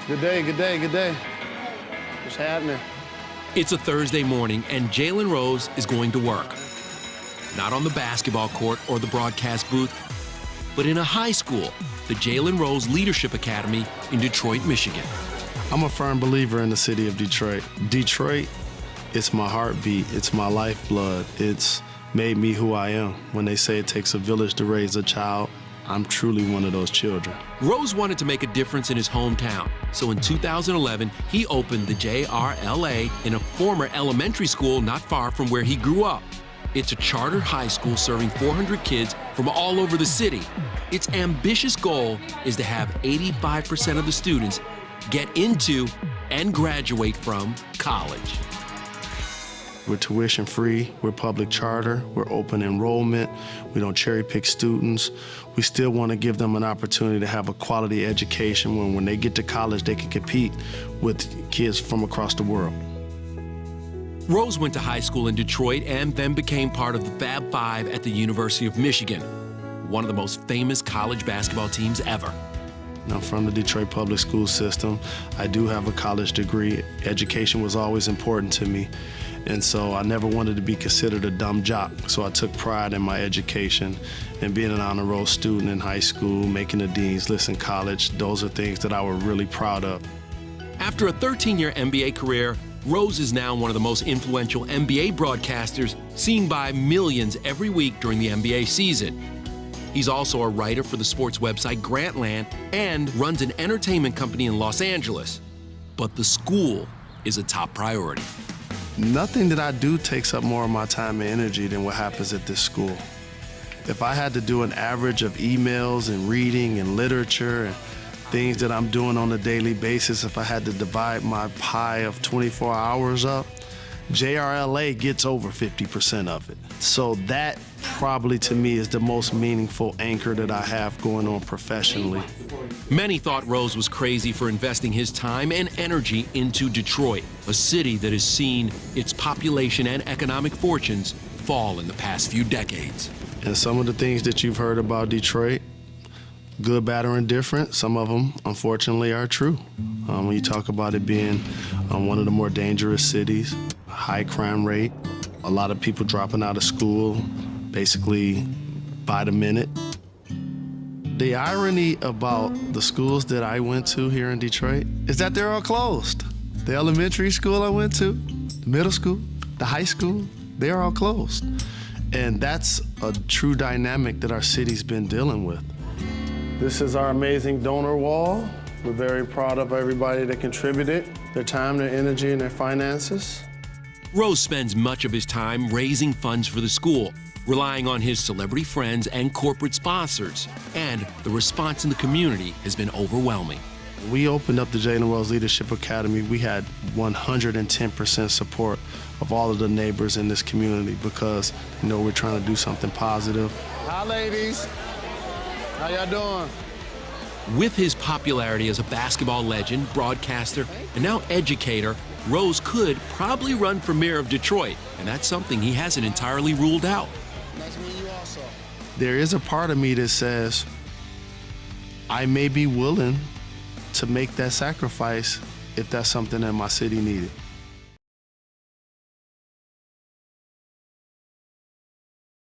Good day, good day, good day. What's happening? It's a Thursday morning, and Jalen Rose is going to work. Not on the basketball court or the broadcast booth, but in a high school, the Jalen Rose Leadership Academy in Detroit, Michigan. I'm a firm believer in the city of Detroit. Detroit, it's my heartbeat, it's my lifeblood. It's made me who I am. When they say it takes a village to raise a child, I'm truly one of those children. Rose wanted to make a difference in his hometown, so in 2011, he opened the JRLA in a former elementary school not far from where he grew up. It's a charter high school serving 400 kids from all over the city. Its ambitious goal is to have 85% of the students get into and graduate from college. We're tuition free, we're public charter, we're open enrollment, we don't cherry pick students. We still want to give them an opportunity to have a quality education when they get to college they can compete with kids from across the world. Rose went to high school in Detroit and then became part of the Fab Five at the University of Michigan, one of the most famous college basketball teams ever. I'm from the Detroit public school system. I do have a college degree. Education was always important to me. And so I never wanted to be considered a dumb jock. So I took pride in my education and being an honor roll student in high school, making the dean's list in college. Those are things that I was really proud of. After a 13-year NBA career, Rose is now one of the most influential NBA broadcasters seen by millions every week during the NBA season. He's also a writer for the sports website Grantland and runs an entertainment company in Los Angeles. But the school is a top priority. Nothing that I do takes up more of my time and energy than what happens at this school. If I had to do an average of emails and reading and literature and things that I'm doing on a daily basis, if I had to divide my pie of 24 hours up, JRLA gets over 50% of it. So that probably to me is the most meaningful anchor that I have going on professionally. Many thought Rose was crazy for investing his time and energy into Detroit, a city that has seen its population and economic fortunes fall in the past few decades. And some of the things that you've heard about Detroit, good, bad, or indifferent, some of them, unfortunately, are true. When you talk about it being one of the more dangerous cities, high crime rate, a lot of people dropping out of school, basically by the minute. The irony about the schools that I went to here in Detroit is that they're all closed. The elementary school I went to, the middle school, the high school, they're all closed. And that's a true dynamic that our city's been dealing with. This is our amazing donor wall. We're very proud of everybody that contributed their time, their energy, and their finances. Rose spends much of his time raising funds for the school, relying on his celebrity friends and corporate sponsors, and the response in the community has been overwhelming. When we opened up the Jalen Rose Leadership Academy, we had 110% support of all of the neighbors in this community because, we're trying to do something positive. Hi, ladies. How y'all doing? With his popularity as a basketball legend, broadcaster, and now educator, Rose could probably run for mayor of Detroit, and that's something he hasn't entirely ruled out. Nice to meet you also. There is a part of me that says I may be willing to make that sacrifice if that's something that my city needed.